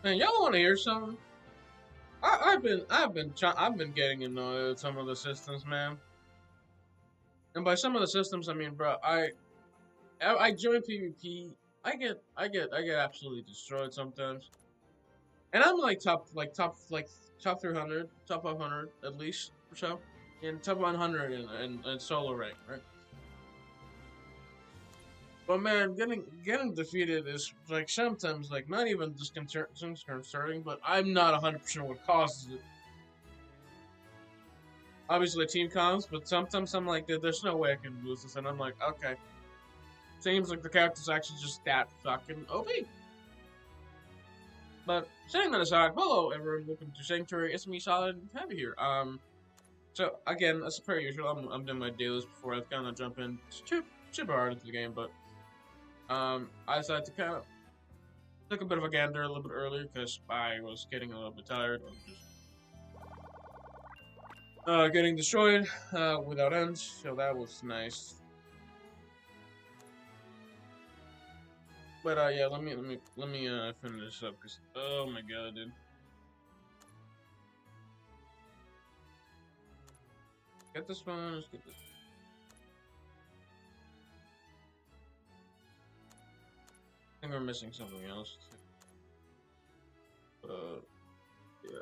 Man, y'all want to hear something? I've been getting annoyed with some of the systems, man. And by some of the systems, I mean, bro, I join PvP. I get absolutely destroyed sometimes. And I'm top 300, top 500 at least or so, in top 100 in solo rank, right? But man, getting defeated is like sometimes like not even disconcerting, but I'm not 100% what causes it. Obviously, team comps, but sometimes I'm like, there's no way I can lose this, and I'm like, okay, seems like the character's actually just that fucking OP. But setting that aside, hello everyone, welcome to Sanctuary. It's me, Solid and Heavy here. So again, as per usual, I'm doing my dailies before I kind of jump in super hard into the game, but I decided to kind of took a bit of a gander a little bit earlier because I was getting a little bit tired of just getting destroyed without end, so that was nice. But yeah, let me finish this up because oh my god, dude. Get this one. Let's get this. I think we're missing something else. Yeah.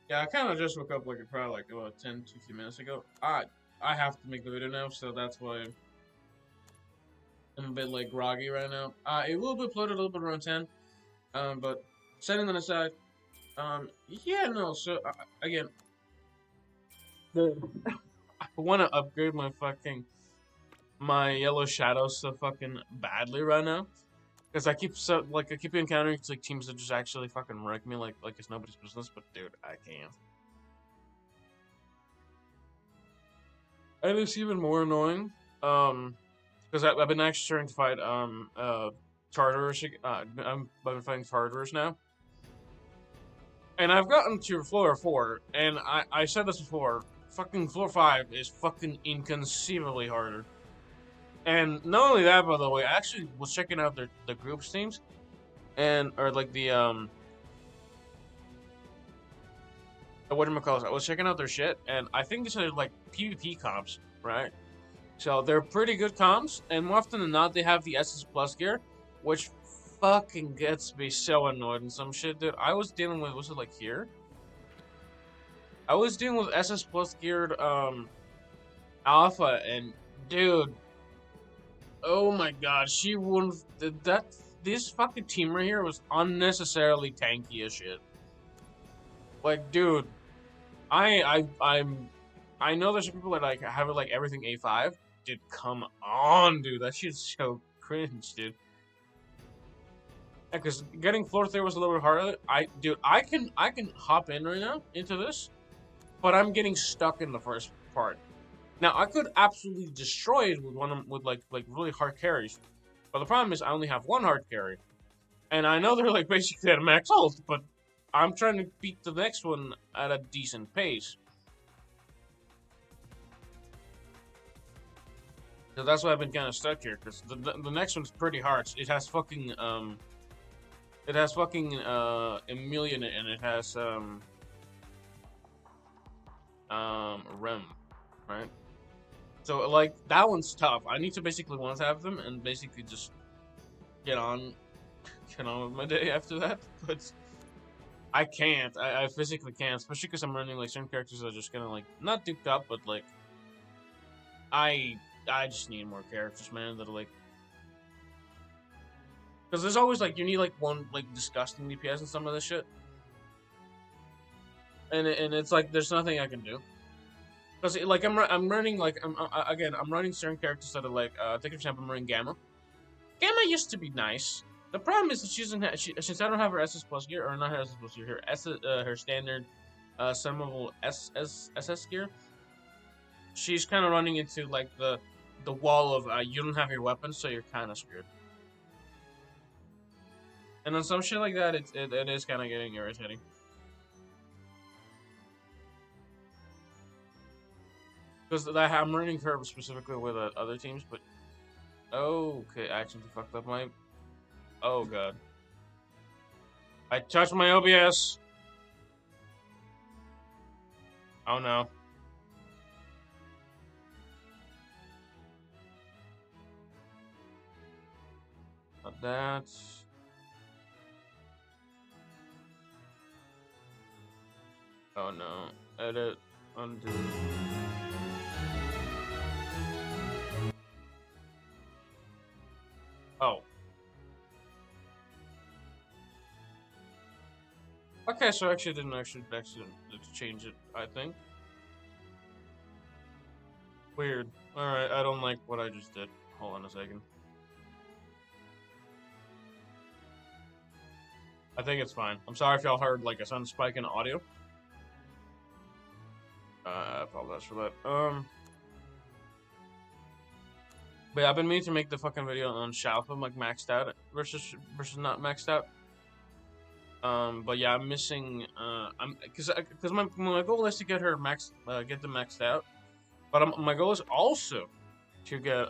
Yeah, I kind of just woke up like probably like about 10, 15 minutes ago. I have to make the video now, so that's why I'm a bit like groggy right now. It will be uploaded a little bit around 10. But setting that aside, yeah, no. So again, the I want to upgrade my yellow shadows so fucking badly right now. Because I keep encountering like teams that just actually fucking wreck me like it's nobody's business. But dude, I can't. And it's even more annoying. Because I've been actually starting to fight Tartarus. I've been fighting Tartarus now, and I've gotten to floor 4, and I said this before. Fucking floor 5 is fucking inconceivably harder. And not only that, by the way, I actually was checking out the group teams, and or like the what do you call it? I was checking out their shit, and I think these are like PvP comps, right? So they're pretty good comps, and more often than not, they have the SS Plus gear, which fucking gets me so annoyed and some shit, dude. I was dealing with, was it like here? I was dealing with SS Plus geared Alpha, and dude, oh my god, she wouldn't. That this fucking team right here was unnecessarily tanky as shit. Like, dude, I know there's some people that like have it like everything A5. Dude, come on, dude. That shit's so cringe, dude. Yeah, because getting floor 3 was a little bit harder. I can hop in right now into this, but I'm getting stuck in the first part. Now I could absolutely destroy it with with really hard carries, but the problem is I only have one hard carry, and I know they're like basically at max ult, but I'm trying to beat the next one at a decent pace. So that's why I've been kind of stuck here, because the next one's pretty hard. It has fucking Emilia in it, and it has Rem, right? So like that one's tough. I need to basically once have them and basically just get on get on with my day after that. But I can't. I physically can't, especially because I'm running like certain characters that are just gonna like not duped up, but like I I just need more characters, man. That are like because there's always like you need like one like disgusting DPS and some of this shit, and it's like there's nothing I can do. Because like I'm running like again I'm running certain characters that are like take for example I'm running Gamma. Gamma used to be nice. The problem is that she doesn't have since I don't have her SS plus gear or not her SS plus gear her standard summable SS gear. She's kind of running into like the wall of you don't have your weapons so you're kind of screwed. And on some shit like that it is kind of getting irritating. Because I'm running her specifically with other teams, but Okay, I accidentally fucked up my... Oh, God. I touched my OBS. Oh, no. Not that. Oh, no. Edit. Undo. Oh. Okay, so I actually didn't actually change it, I think. Weird. Alright, I don't like what I just did. Hold on a second. I think it's fine. I'm sorry if y'all heard like a sudden spike in audio. I apologize for that. But yeah, I've been meaning to make the fucking video on Shalfa, like maxed out versus not maxed out. But yeah, I'm missing. Because my goal is to get her get them maxed out. But my goal is also to get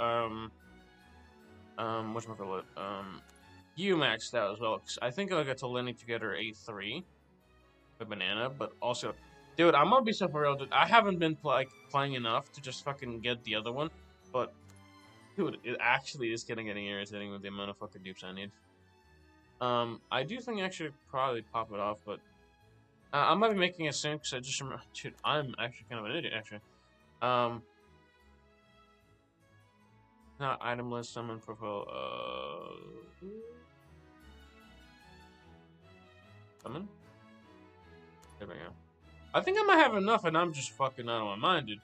whatchamacallit, you maxed out as well. Cause I think I'll get to Lenny to get her A3, a banana. But also, dude, I'm gonna be so for real. Dude, I haven't been playing enough to just fucking get the other one. But dude, it actually is getting irritating with the amount of fucking dupes I need. I do think I actually probably pop it off, but I might be making a soon because I just remember, dude, I'm actually kind of an idiot, actually. Not item list, summon profile, summon? There we go. I think I might have enough and I'm just fucking out of my mind, dude.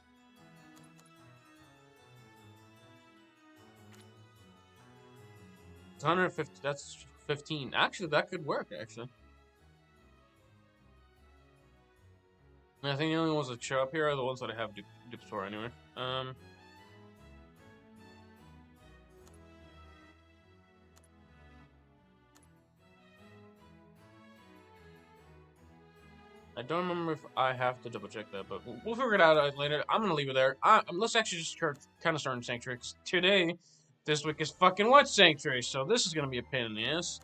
It's 150, that's 15. Actually, that could work, actually. I think the only ones that show up here are the ones that I have dupe store anyway. I don't remember if I have to double check that, but we'll figure it out later. I'm gonna leave it there. Let's actually just kind of start in Sanctuary, because today, this week is fucking what Sanctuary, so this is gonna be a pain in the ass.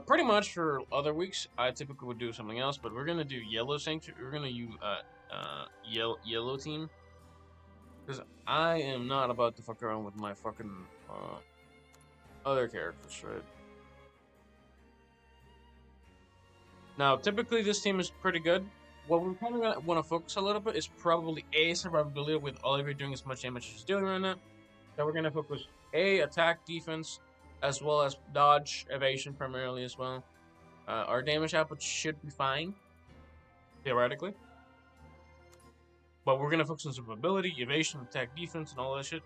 Pretty much for other weeks, I typically would do something else, but we're gonna do Yellow Sanctuary. We're gonna use Yellow Team, because I am not about to fuck around with my fucking other characters, right? Now, typically this team is pretty good. What we kind of want to focus a little bit is probably A, survivability, with Oliver doing as much damage as he's doing right now. So we're going to focus A, attack, defense, as well as dodge, evasion primarily as well. Our damage output should be fine, theoretically. But we're going to focus on survivability, evasion, attack, defense, and all that shit.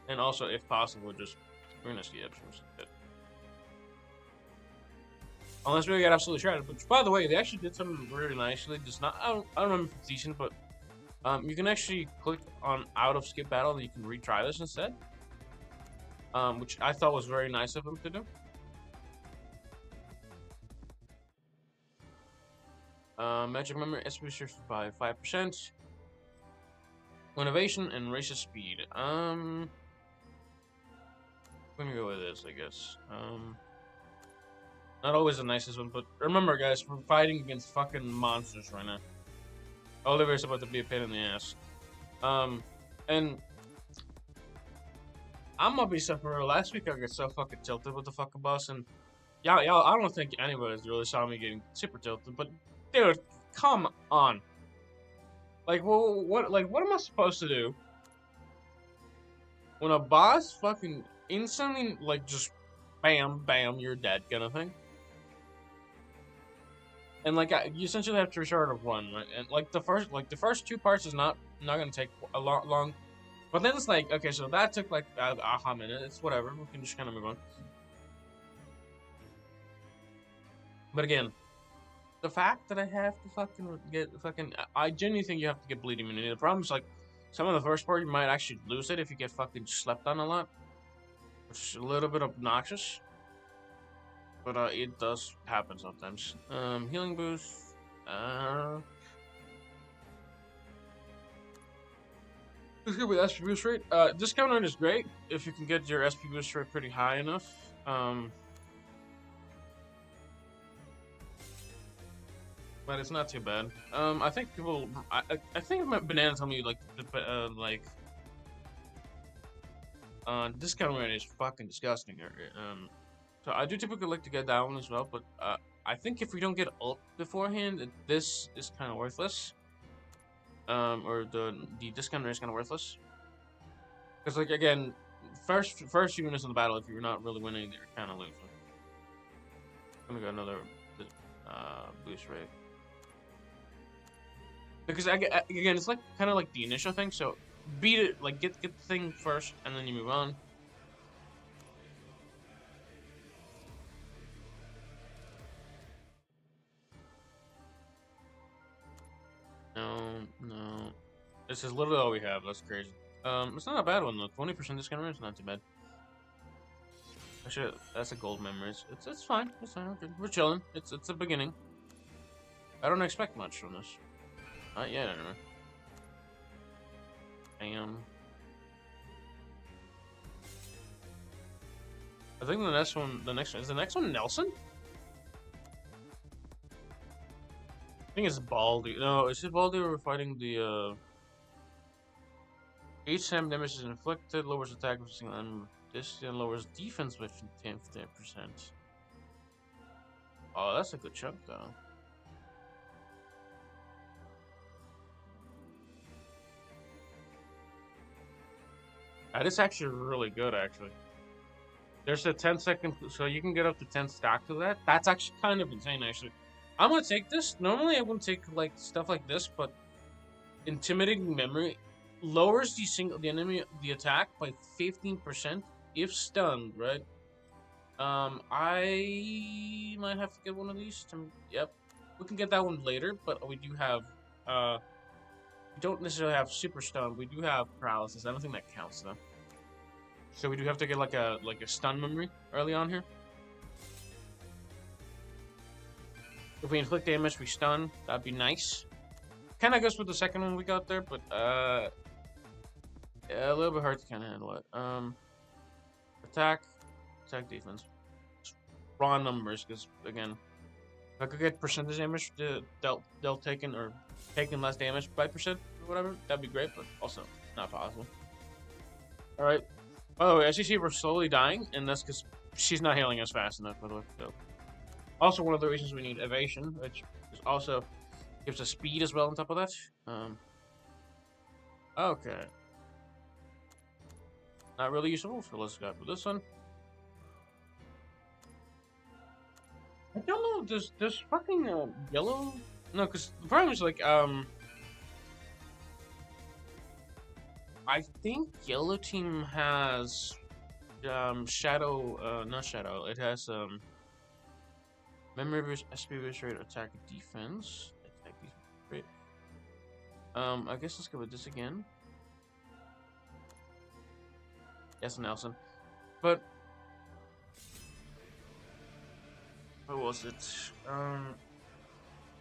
And also, if possible, we're going to see options. Unless we got absolutely shredded. Which, by the way, they actually did something really nicely. Just not, I don't remember if it's decent, but you can actually click on out of skip battle and you can retry this instead. Which I thought was very nice of them to do. Magic memory SP restricted by 5%. Innovation and races speed. I'm gonna go with this, I guess. Not always the nicest one, but remember, guys, we're fighting against fucking monsters right now. Oliver's about to be a pain in the ass. And I'm gonna be so for real. Last week I got so fucking tilted with the fucking boss, and y'all, I don't think anybody's really saw me getting super tilted. But dude, come on. Like, well, what am I supposed to do when a boss fucking instantly, like, just bam, bam, you're dead kind of thing? And like you essentially have to restart a run, right? And like the first two parts is not gonna take a lot long, but then it's like, okay, so that took like a minute. It's whatever. We can just kind of move on. But again, the fact that I have to fucking get I genuinely think you have to get bleed immunity. The problem is like some of the first part you might actually lose it if you get fucking slept on a lot, which is a little bit obnoxious. But it does happen sometimes. Healing boost. Let's go with SP boost rate. Discount rate is great if you can get your SP boost rate pretty high enough. But it's not too bad. I think people. I think my banana told me discount rate is fucking disgusting. So I do typically like to get that one as well, but I think if we don't get ult beforehand, this is kind of worthless. Or the discount rate is kind of worthless. Because like again, first few minutes of the battle, if you're not really winning, you're kind of losing. I'm gonna go another boost rate. Because again, it's like kind of like the initial thing. So beat it, like get the thing first, and then you move on. No. This is literally all we have. That's crazy. It's not a bad one though. 20% discount rate is not too bad. Actually, that's a gold memory. It's fine. It's fine. We're chilling. It's a beginning. I don't expect much from this. Not yet, anyway. I think is the next one Nelson? I think it's Baldy. No, is it Baldy we're fighting the each time damage is inflicted, lowers attack with a single enemy. This lowers defense by 10%. Oh, that's a good chunk though. That is actually really good, actually. There's a 10-second, so you can get up to 10 stacks of that. That's actually kind of insane, actually. I'm gonna take this. Normally, I wouldn't take like stuff like this, but intimidating memory lowers the attack by 15% if stunned. Right? I might have to get one of these. Yep, we can get that one later, but we do have we don't necessarily have super stun. We do have paralysis. I don't think that counts though. So we do have to get like a stun memory early on here. If we inflict damage, we stun. That'd be nice. Kind of goes with the second one we got there, but yeah, a little bit hard to kind of handle it. Attack, defense. Just raw numbers, because again, if I could get percentage damage dealt taken or taking less damage by percent or whatever, that'd be great, but also not possible. All right. By the way, as you see, we're slowly dying, and that's because she's not healing us fast enough. By the way, so. Also, one of the reasons we need evasion, which is also gives us speed as well on top of that. Okay. Not really useful, so let's go for this one. I don't know, does fucking yellow? No, because the problem is like I think yellow team has shadow, not shadow. It has memory boost, SP boost rate, attack, defense. Attack, defense rate. I guess let's go with this again. Yes, Nelson. But what was it?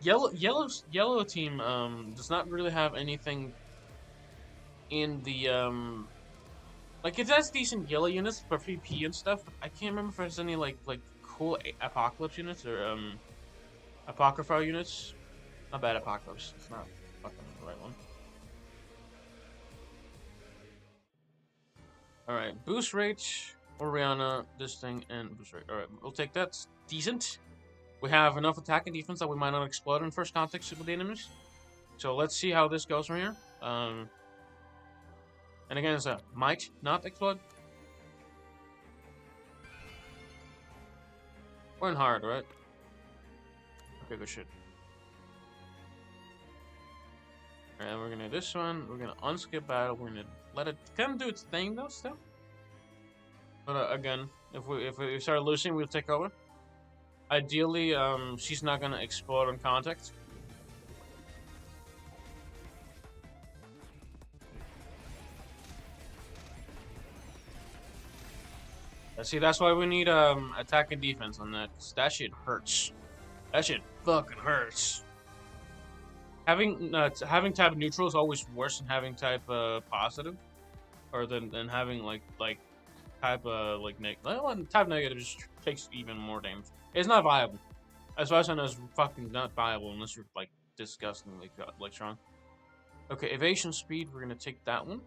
Yellow team does not really have anything in the like it has decent yellow units for PvP and stuff. I can't remember if there's any like cool apocalypse units or apocryphal units. Not bad apocalypse. It's not fucking the right one. Alright, boost rate, Oriana, this thing, and boost rate. Alright, we'll take that. It's decent. We have enough attack and defense that we might not explode in first contact with the enemies. So let's see how this goes from here. And again, it's a might not explode. We're in hard, right? Okay, good shit. And we're gonna do this one. We're gonna unskip battle. We're gonna let it kind of do its thing though, still. But again, if we start losing, we'll take over. Ideally, she's not gonna explode on contact. See, that's why we need attack and defense on that. 'Cause that shit hurts. That shit fucking hurts. Having type neutral is always worse than having type positive, or than having like type like type negative just takes even more damage. It's not viable. As far as I know, it's fucking not viable unless you're like disgustingly like strong. Okay, evasion speed. We're gonna take that one.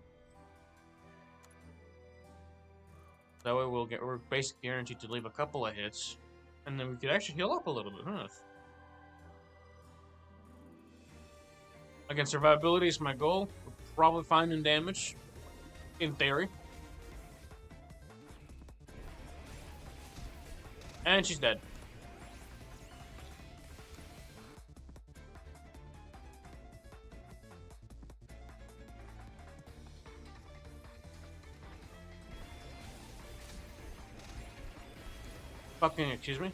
That way we're basically guaranteed to leave a couple of hits, and then we could actually heal up a little bit. Huh? Again, survivability is my goal. We're probably fine in damage, in theory. And she's dead. Fucking excuse me.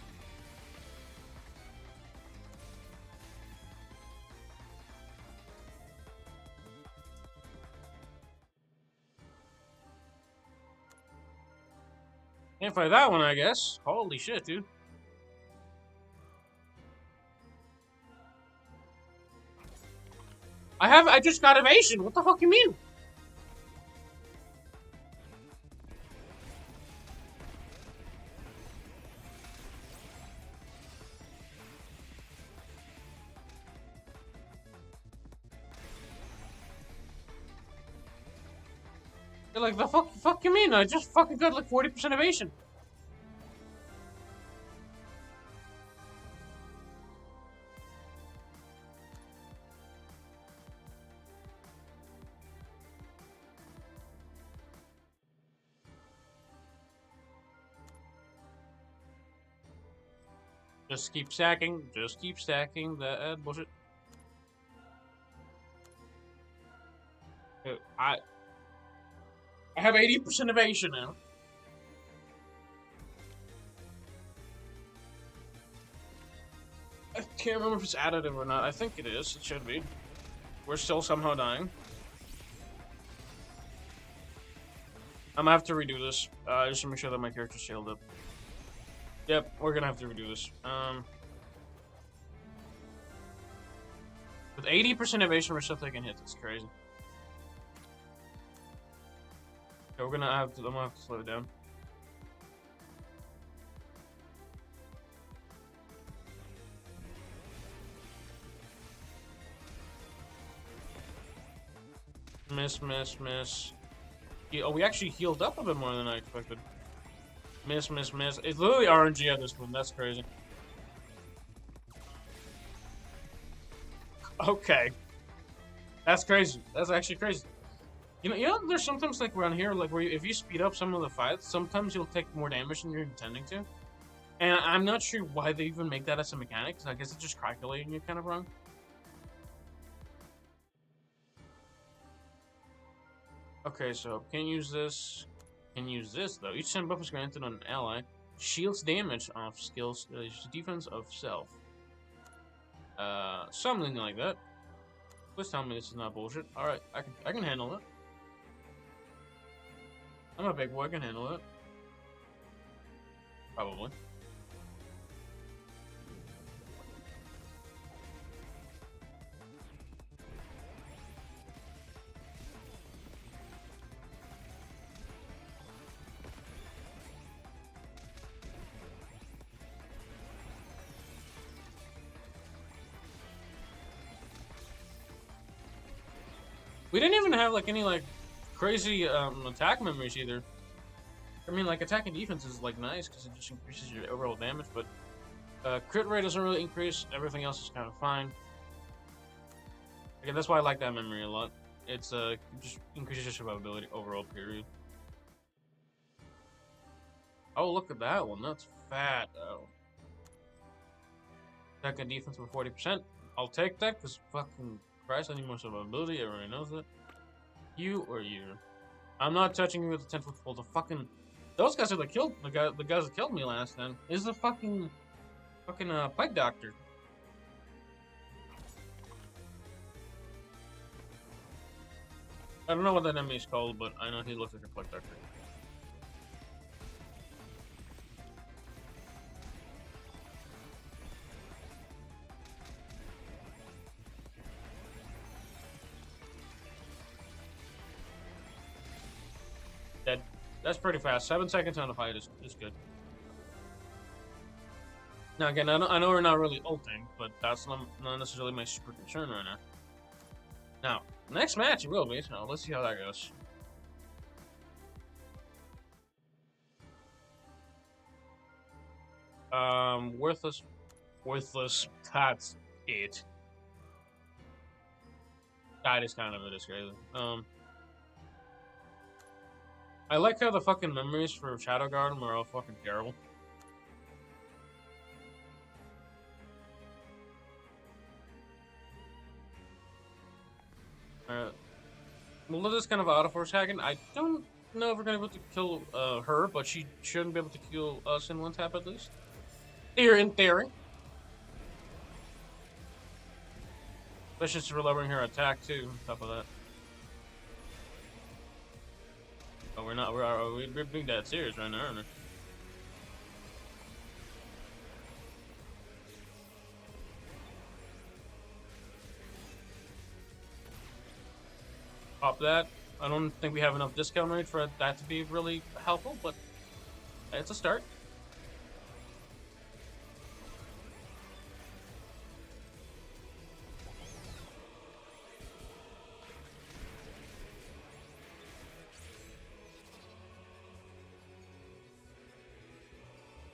Can't fight that one, I guess. Holy shit, dude. I just got evasion. What the fuck you mean? You're like, the fuck you mean? I just fucking got like 40% evasion. Just keep stacking. Just keep stacking that bullshit. I have 80% evasion now. I can't remember if it's additive or not. I think it is. It should be. We're still somehow dying. I'm gonna have to redo this, just to make sure that my character's healed up. Yep, we're gonna have to redo this. With 80% evasion, we're still taking hits. It's crazy. Okay, I'm gonna have to slow it down. Miss. Yeah, oh, we actually healed up a bit more than I expected. Miss. It's literally RNG at this point. That's crazy. Okay. That's crazy. That's actually crazy. You know, there's sometimes like around here, like where if you speed up some of the fights, sometimes you'll take more damage than you're intending to. And I'm not sure why they even make that as a mechanic, because I guess it's just calculating it kind of wrong. Okay, so can use this. Can use this though. Each time buff is granted on an ally, shields damage off skills, defense of self. Something like that. Please tell me this is not bullshit. All right, I can handle it. I'm a big boy. I can handle it. Probably. We didn't even have like any like crazy attack memories either. I mean, like attack and defense is like nice because it just increases your overall damage, but crit rate doesn't really increase. Everything else is kind of fine. Again, that's why I like that memory a lot. It's just increases your survivability overall. Period. Oh, look at that one. That's fat. Oh. Attack and defense with 40%. I'll take that because fucking Christ, I need more survivability. Everybody knows that. You or you? I'm not touching you with the 10-foot pole. The fucking those guys are the the guys that killed me last time. Is the fucking Pike Doctor. I don't know what that enemy is called, but I know he looks like a Pike Doctor. Dead. That's pretty fast. 7 seconds on the fight is good. Now again, I know we're not really ulting, but that's not necessarily my super concern right now. Now, next match it will be, so let's see how that goes. Worthless, that's it. That is kind of a disgrace. I like how the fucking memories for Shadow Garden are all fucking terrible. Alright. Well, this is kind of auto-force hacking. I don't know if we're gonna be able to kill her, but she shouldn't be able to kill us in one tap at least. Here, in theory. That's just lowering her attack too, on top of that. Oh, we're not. We're being that serious right now, aren't we? Pop that. I don't think we have enough discount rate for that to be really helpful, but it's a start.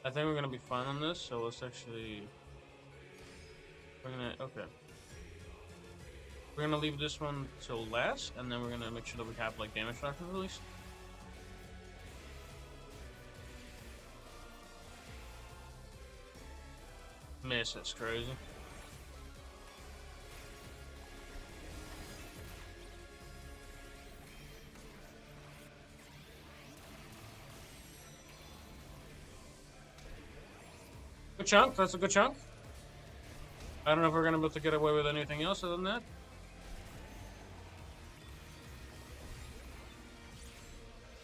I think we're gonna be fine on this, so let's actually. Okay. We're gonna leave this one till last, and then we're gonna make sure that we have like damage factor release. Miss, that's crazy. Good chunk, that's a good chunk. I don't know if we're gonna be able to get away with anything else other than that.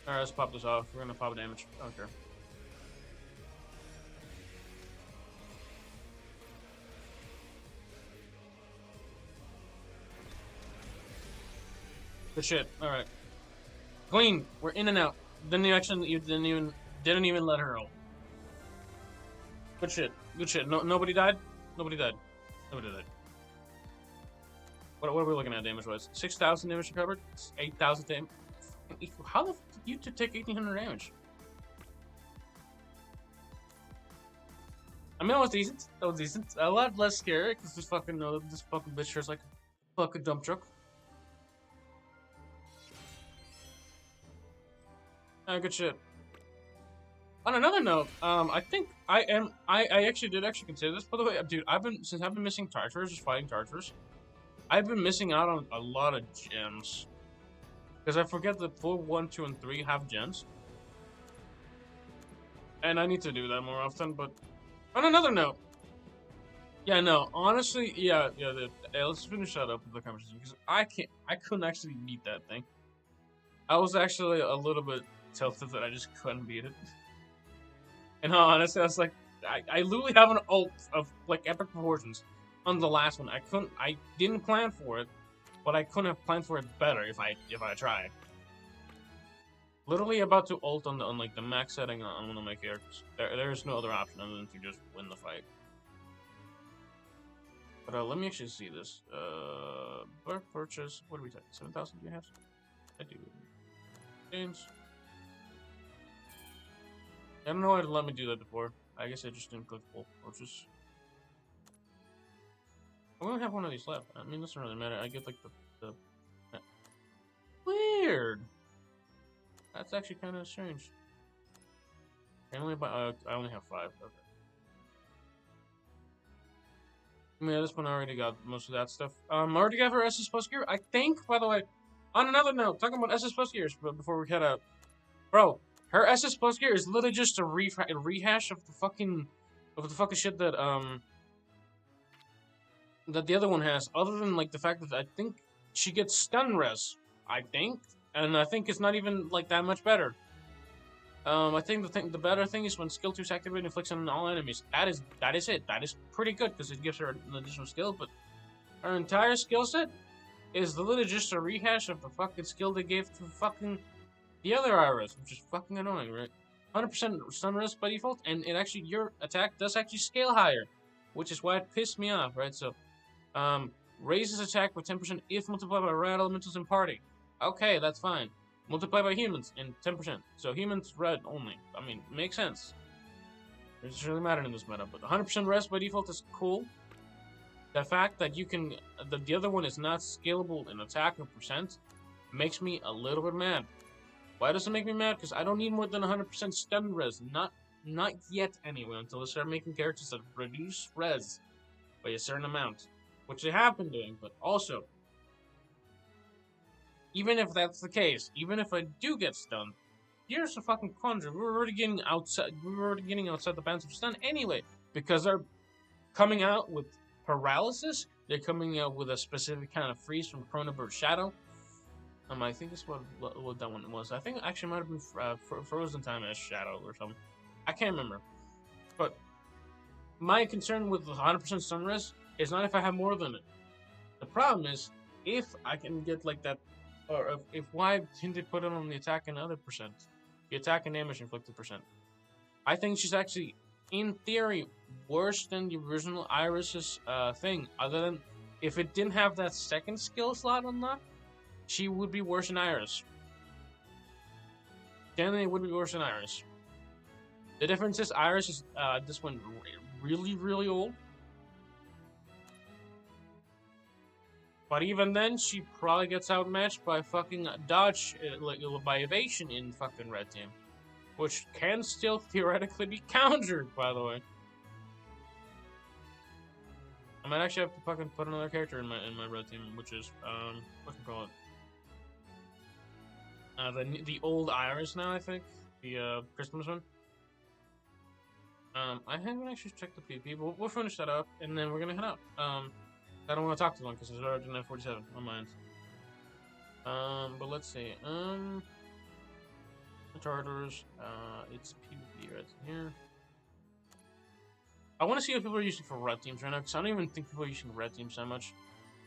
Alright, let's pop this off. We're gonna pop damage. Okay. Good shit. Alright. Clean. We're in and out. Didn't even let her roll. Good shit. Good shit. No, nobody died? Nobody died. Nobody died. What are we looking at damage-wise? 6,000 damage recovered? 8,000 damage? How the fuck did you two take 1,800 damage? I mean, that was decent. That was decent. A lot less scary, because this fucking bitch here is like a fucking dump truck. Good shit. On another note, I think I actually did consider this. By the way, dude, since I've been missing Tartarus, just fighting Tartarus, I've been missing out on a lot of gems. Because I forget that 4, 1, 2, and 3 have gems. And I need to do that more often, but on another note. Yeah, no, honestly, yeah, let's finish that up with the conversation, because I couldn't actually beat that thing. I was actually a little bit tilted that I just couldn't beat it. And honestly, I was like, I literally have an ult of like epic proportions on the last one. I didn't plan for it, but I couldn't have planned for it better if I tried. Literally about to ult on like the max setting on one of my characters. There's no other option other than to just win the fight. But let me actually see this. Birth purchase. What do we take? 7,000 do you have? I do. Games. I don't know why it let me do that before. I guess I just didn't click full purchase. We only have one of these left. I mean, it doesn't really matter. I get like the weird. That's actually kind of strange. I only have 5. Okay. I mean, this one already got most of that stuff. I already got her SS Plus gear. I think, by the way, on another note, talking about SS Plus gears, but before we head out, bro, her SS Plus gear is literally just a rehash of the fucking shit that that the other one has. Other than like the fact that I think she gets stun res, and I think it's not even like that much better. I think the better thing is when skill 2 is activated, inflicts on all enemies. That is it. That is pretty good because it gives her an additional skill. But her entire skill set is literally just a rehash of the fucking skill they gave to fucking the other Iris, which is fucking annoying, right? 100% stun rest by default, and it actually, your attack does actually scale higher, which is why it pissed me off, right? So, raises attack by 10% if multiplied by red elementals in party. Okay, that's fine. Multiplied by humans in 10%. So humans red only. I mean, makes sense. It doesn't really matter in this meta, but 100% rest by default is cool. The fact that you can, the other one is not scalable in attack or percent, makes me a little bit mad. Why does it make me mad? Because I don't need more than 100% stun res. Not yet anyway, until they start making characters that reduce res by a certain amount. Which they have been doing, but also, even if that's the case, even if I do get stunned, here's the fucking quandary. We're already getting outside the bands of stun anyway, because they're coming out with paralysis, they're coming out with a specific kind of freeze from Chronobird Shadow. I think that's what that one was. I think it actually might have been Frozen Time as Shadow or something. I can't remember. But my concern with the 100% stun res is not if I have more than it. The problem is if I can get like that, or if why didn't they put it on the attack and other percent? The attack and damage inflicted percent. I think she's actually, in theory, worse than the original Iris's thing. Other than if it didn't have that second skill slot unlocked, she would be worse than Iris. Generally, it would be worse than Iris. The difference is Iris is this one really old. But even then, she probably gets outmatched by fucking dodge, by evasion in fucking red team. Which can still theoretically be countered, by the way. I might actually have to fucking put another character in my red team, which is, what can I call it? The old Iris now, I think. The, Christmas one. I haven't actually checked the PP, but we'll finish that up, and then we're gonna head out. I don't want to talk too long because it's already 9:47 on mine. But let's see. The Tartars. It's PvP right here. I want to see what people are using for red teams right now because I don't even think people are using red teams that much.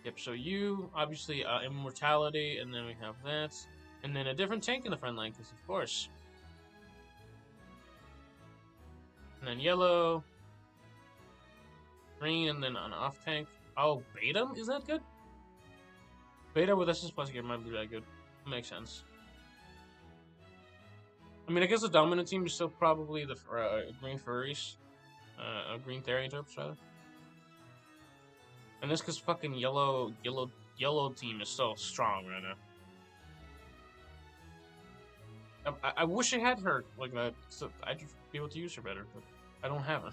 Yep. So you obviously immortality, and then we have that, and then a different tank in the front line because of course. And then yellow, green, and then an off tank. Oh, beta? Is that good? Beta with SS plus gear might be that good. Makes sense. I mean, I guess the dominant team is still probably the green furries. Green Therianthropes, rather. And this because fucking yellow team is so strong right now. I wish I had her like that, so I'd be able to use her better, but I don't have her.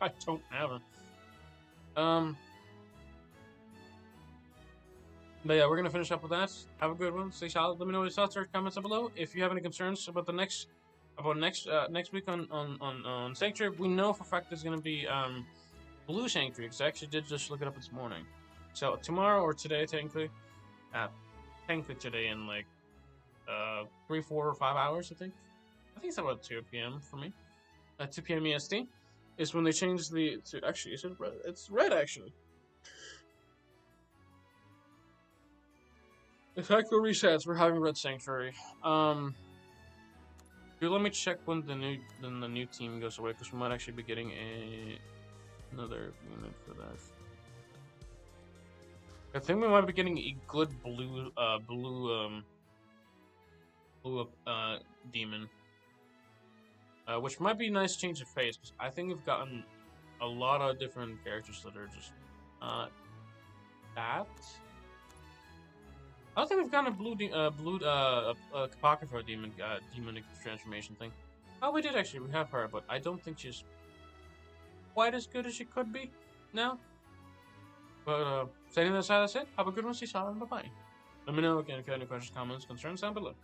I don't have her. But yeah, we're gonna finish up with that. Have a good one. Stay solid. Let me know your thoughts or comments down below. If you have any concerns about the next week on Sanctuary, we know for a fact there's gonna be Blue Sanctuary, because I actually did just look it up this morning. So tomorrow or today, technically today in like 3, 4, or 5 hours, I think. I think it's about 2 p.m. for me. 2 p.m. EST is when they change actually, is it red? It's red actually. The cycle resets. We're having Red Sanctuary. Let me check when the new team goes away, because we might actually be getting another unit for that. I think we might be getting a good blue demon, which might be a nice change of face, because I think we've gotten a lot of different characters that are just that. I don't think we've gotten a Apocrypha demonic transformation thing. Oh, we did actually. We have her, but I don't think she's quite as good as she could be now. But setting that aside, that's it. Have a good one. See you, and bye bye. Let me know again if you have any questions, comments, concerns down below.